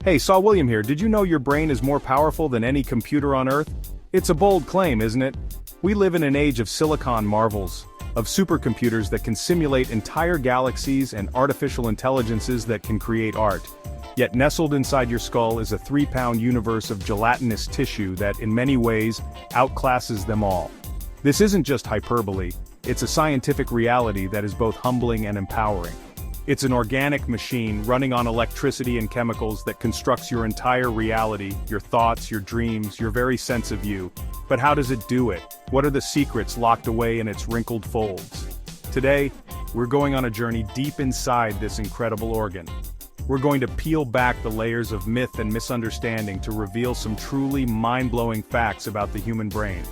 Hey, Saul William here. Did you know your brain is more powerful than any computer on Earth? It's a bold claim, isn't it? We live in an age of silicon marvels, of supercomputers that can simulate entire galaxies and artificial intelligences that can create art. Yet nestled inside your skull is a 3-pound universe of gelatinous tissue that, in many ways, outclasses them all. This isn't just hyperbole, it's a scientific reality that is both humbling and empowering. It's an organic machine running on electricity and chemicals that constructs your entire reality, your thoughts, your dreams, your very sense of you. But how does it do it? What are the secrets locked away in its wrinkled folds? Today, we're going on a journey deep inside this incredible organ. We're going to peel back the layers of myth and misunderstanding to reveal some truly mind-blowing facts about the human brain.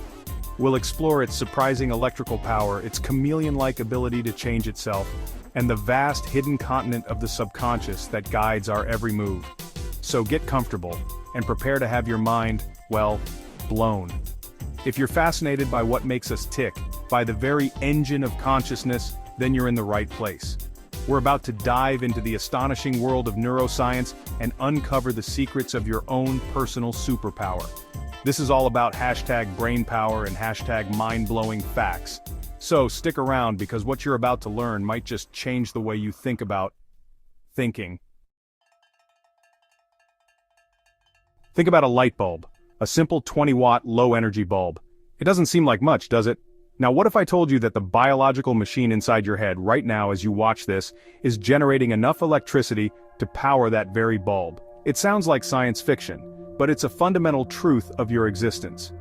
We'll explore its surprising electrical power, its chameleon-like ability to change itself, and the vast hidden continent of the subconscious that guides our every move. So get comfortable, and prepare to have your mind, well, blown. If you're fascinated by what makes us tick, by the very engine of consciousness, then you're in the right place. We're about to dive into the astonishing world of neuroscience and uncover the secrets of your own personal superpower. This is all about #brainpower and #mind-blowing facts. So stick around because what you're about to learn might just change the way you think about thinking. Think about a light bulb, a simple 20-watt low-energy bulb. It doesn't seem like much, does it? Now what if I told you that the biological machine inside your head right now as you watch this is generating enough electricity to power that very bulb? It sounds like science fiction, but it's a fundamental truth of your existence.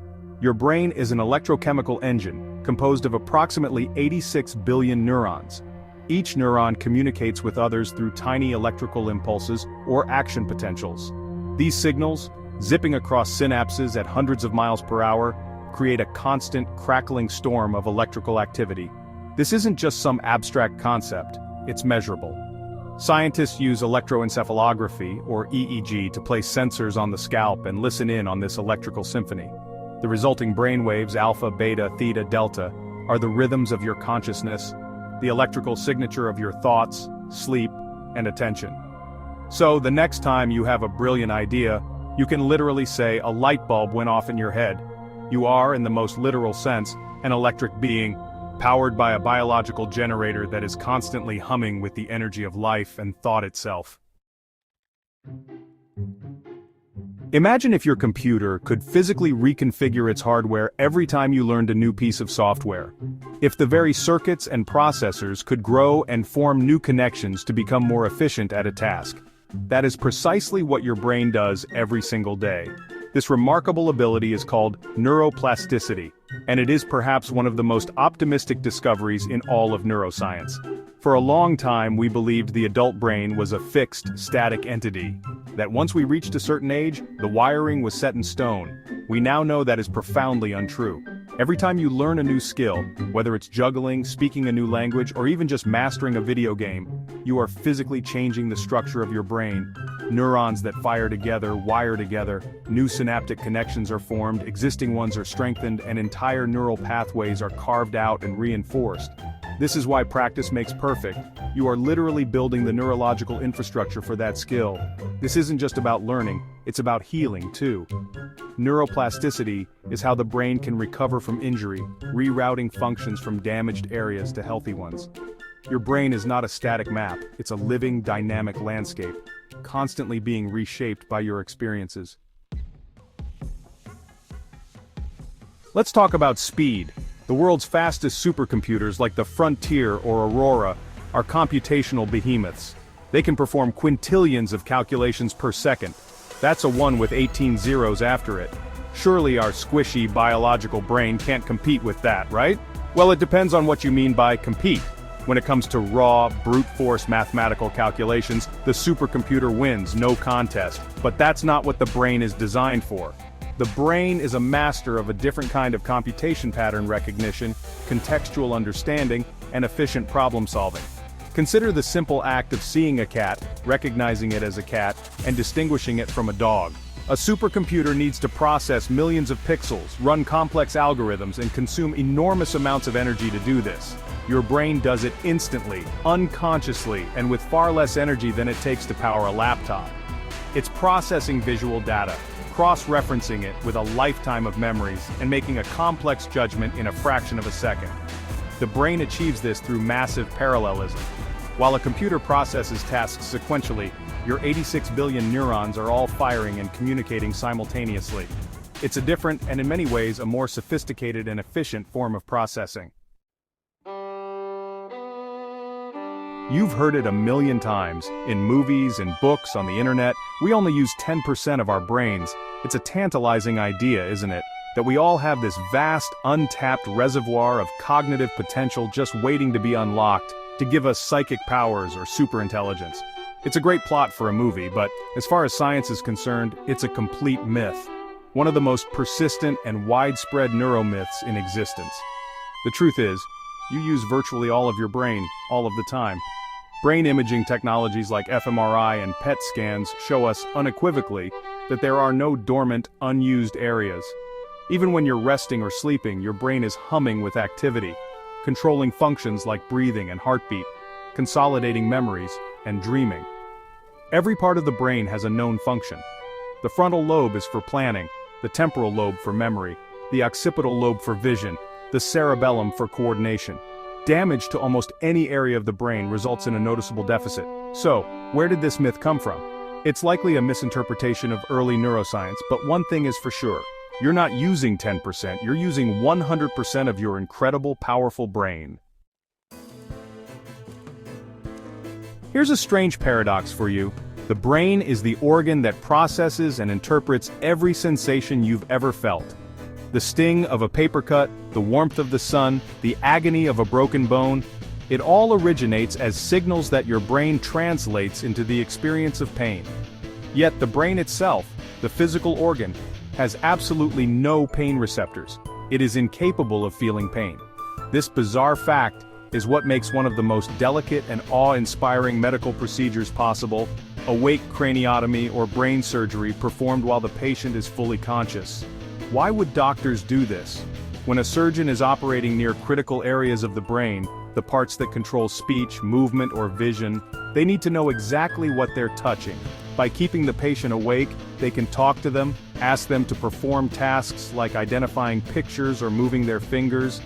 Your brain is an electrochemical engine, composed of approximately 86 billion neurons. Each neuron communicates with others through tiny electrical impulses or action potentials. These signals, zipping across synapses at hundreds of miles per hour, create a constant, crackling storm of electrical activity. This isn't just some abstract concept, it's measurable. Scientists use electroencephalography, or EEG, to place sensors on the scalp and listen in on this electrical symphony. The resulting brainwaves, alpha, beta, theta, delta, are the rhythms of your consciousness, the electrical signature of your thoughts, sleep, and attention. So, the next time you have a brilliant idea, you can literally say a light bulb went off in your head. You are, in the most literal sense, an electric being, powered by a biological generator that is constantly humming with the energy of life and thought itself. Imagine if your computer could physically reconfigure its hardware every time you learned a new piece of software. If the very circuits and processors could grow and form new connections to become more efficient at a task. That is precisely what your brain does every single day. This remarkable ability is called neuroplasticity, and it is perhaps one of the most optimistic discoveries in all of neuroscience. For a long time we believed the adult brain was a fixed, static entity, that once we reached a certain age, the wiring was set in stone. We now know that is profoundly untrue. Every time you learn a new skill, whether it's juggling, speaking a new language, or even just mastering a video game, you are physically changing the structure of your brain. Neurons that fire together, wire together, new synaptic connections are formed, existing ones are strengthened, and entire neural pathways are carved out and reinforced. This is why practice makes perfect. You are literally building the neurological infrastructure for that skill. This isn't just about learning, it's about healing too. Neuroplasticity is how the brain can recover from injury, rerouting functions from damaged areas to healthy ones. Your brain is not a static map, it's a living, dynamic landscape, constantly being reshaped by your experiences. Let's talk about speed. The world's fastest supercomputers like the Frontier or Aurora are computational behemoths. They can perform quintillions of calculations per second. That's a 1 with 18 zeros after it. Surely our squishy biological brain can't compete with that, right? Well, it depends on what you mean by compete. When it comes to raw, brute force mathematical calculations, the supercomputer wins, no contest. But that's not what the brain is designed for. The brain is a master of a different kind of computation pattern recognition, contextual understanding, and efficient problem solving. Consider the simple act of seeing a cat, recognizing it as a cat, and distinguishing it from a dog. A supercomputer needs to process millions of pixels, run complex algorithms, and consume enormous amounts of energy to do this. Your brain does it instantly, unconsciously, and with far less energy than it takes to power a laptop. It's processing visual data, cross-referencing it with a lifetime of memories, and making a complex judgment in a fraction of a second. The brain achieves this through massive parallelism. While a computer processes tasks sequentially, your 86 billion neurons are all firing and communicating simultaneously. It's a different, and in many ways a more sophisticated and efficient form of processing. You've heard it a million times, in movies, in books, on the internet. We only use 10% of our brains. It's a tantalizing idea, isn't it? That we all have this vast, untapped reservoir of cognitive potential just waiting to be unlocked, to give us psychic powers or superintelligence. It's a great plot for a movie, but as far as science is concerned, it's a complete myth. One of the most persistent and widespread neuromyths in existence. The truth is, you use virtually all of your brain, all of the time. Brain imaging technologies like fMRI and PET scans show us unequivocally that there are no dormant, unused areas. Even when you're resting or sleeping, your brain is humming with activity, controlling functions like breathing and heartbeat, consolidating memories, and dreaming. Every part of the brain has a known function. The frontal lobe is for planning, the temporal lobe for memory, the occipital lobe for vision, the cerebellum for coordination. Damage to almost any area of the brain results in a noticeable deficit. So, where did this myth come from? It's likely a misinterpretation of early neuroscience, but one thing is for sure. You're not using 10%, you're using 100% of your incredible, powerful brain. Here's a strange paradox for you. The brain is the organ that processes and interprets every sensation you've ever felt. The sting of a paper cut, the warmth of the sun, the agony of a broken bone, it all originates as signals that your brain translates into the experience of pain. Yet the brain itself, the physical organ, has absolutely no pain receptors. It is incapable of feeling pain. This bizarre fact is what makes one of the most delicate and awe-inspiring medical procedures possible, awake craniotomy or brain surgery performed while the patient is fully conscious. Why would doctors do this? When a surgeon is operating near critical areas of the brain, the parts that control speech, movement, or vision, they need to know exactly what they're touching. By keeping the patient awake, they can talk to them, ask them to perform tasks like identifying pictures or moving their fingers.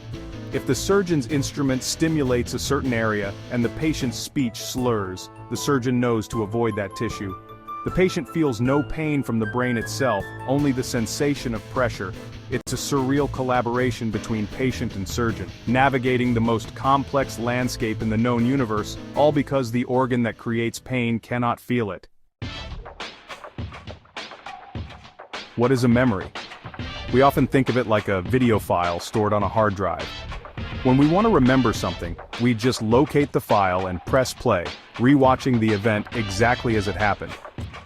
If the surgeon's instrument stimulates a certain area and the patient's speech slurs, the surgeon knows to avoid that tissue. The patient feels no pain from the brain itself, only the sensation of pressure. It's a surreal collaboration between patient and surgeon, navigating the most complex landscape in the known universe, all because the organ that creates pain cannot feel it. What is a memory? We often think of it like a video file stored on a hard drive. When we want to remember something, we just locate the file and press play, rewatching the event exactly as it happened.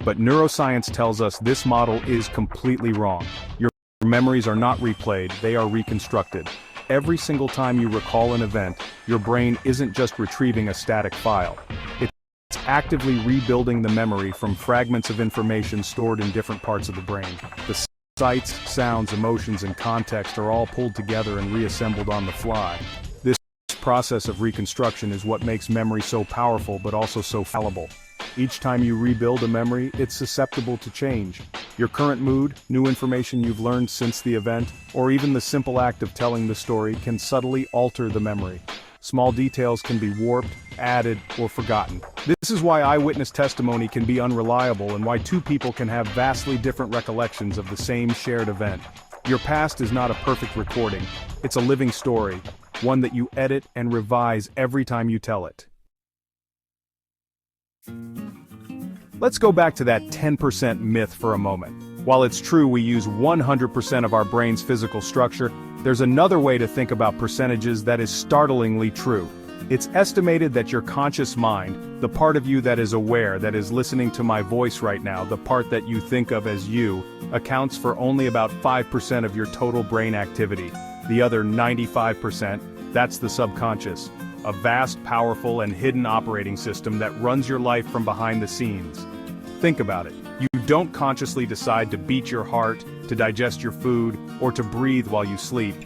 But neuroscience tells us this model is completely wrong. Your memories are not replayed, they are reconstructed. Every single time you recall an event, your brain isn't just retrieving a static file. It's actively rebuilding the memory from fragments of information stored in different parts of the brain. The sights, sounds, emotions, and context are all pulled together and reassembled on the fly. This process of reconstruction is what makes memory so powerful but also so fallible. Each time you rebuild a memory, it's susceptible to change. Your current mood, new information you've learned since the event, or even the simple act of telling the story can subtly alter the memory. Small details can be warped, added, or forgotten. This is why eyewitness testimony can be unreliable and why two people can have vastly different recollections of the same shared event. Your past is not a perfect recording. It's a living story, one that you edit and revise every time you tell it. Let's go back to that 10% myth for a moment. While it's true we use 100% of our brain's physical structure, there's another way to think about percentages that is startlingly true. It's estimated that your conscious mind, the part of you that is aware, that is listening to my voice right now, the part that you think of as you, accounts for only about 5% of your total brain activity. The other 95%, that's the subconscious. A vast, powerful, and hidden operating system that runs your life from behind the scenes. Think about it. You don't consciously decide to beat your heart, to digest your food, or to breathe while you sleep.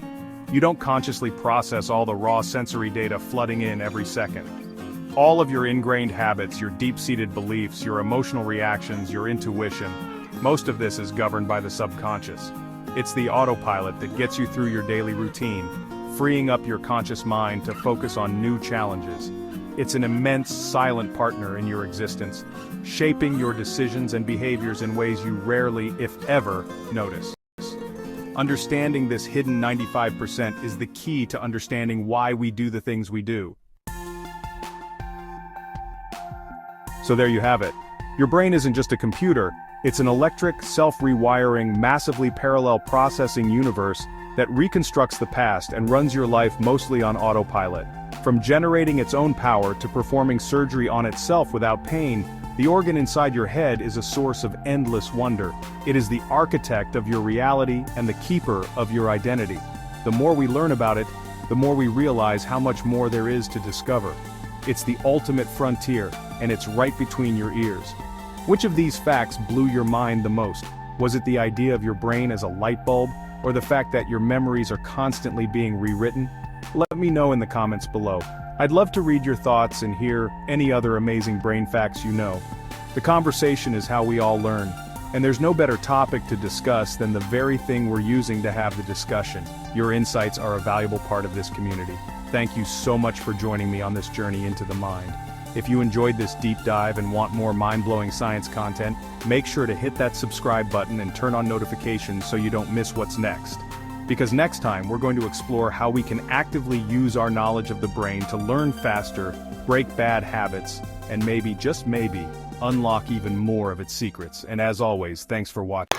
You don't consciously process all the raw sensory data flooding in every second. All of your ingrained habits, your deep-seated beliefs, your emotional reactions, your intuition, most of this is governed by the subconscious. It's the autopilot that gets you through your daily routine, freeing up your conscious mind to focus on new challenges. It's an immense, silent partner in your existence, shaping your decisions and behaviors in ways you rarely, if ever, notice. Understanding this hidden 95% is the key to understanding why we do the things we do. So there you have it. Your brain isn't just a computer, it's an electric, self-rewiring, massively parallel processing universe that reconstructs the past and runs your life mostly on autopilot. From generating its own power to performing surgery on itself without pain, the organ inside your head is a source of endless wonder. It is the architect of your reality and the keeper of your identity. The more we learn about it, the more we realize how much more there is to discover. It's the ultimate frontier, and it's right between your ears. Which of these facts blew your mind the most? Was it the idea of your brain as a light bulb, or the fact that your memories are constantly being rewritten? Let me know in the comments below. I'd love to read your thoughts and hear any other amazing brain facts you know. The conversation is how we all learn, and there's no better topic to discuss than the very thing we're using to have the discussion. Your insights are a valuable part of this community. Thank you so much for joining me on this journey into the mind. If you enjoyed this deep dive and want more mind-blowing science content, make sure to hit that subscribe button and turn on notifications so you don't miss what's next. Because next time we're going to explore how we can actively use our knowledge of the brain to learn faster, break bad habits, and maybe, just maybe, unlock even more of its secrets. And as always, thanks for watching.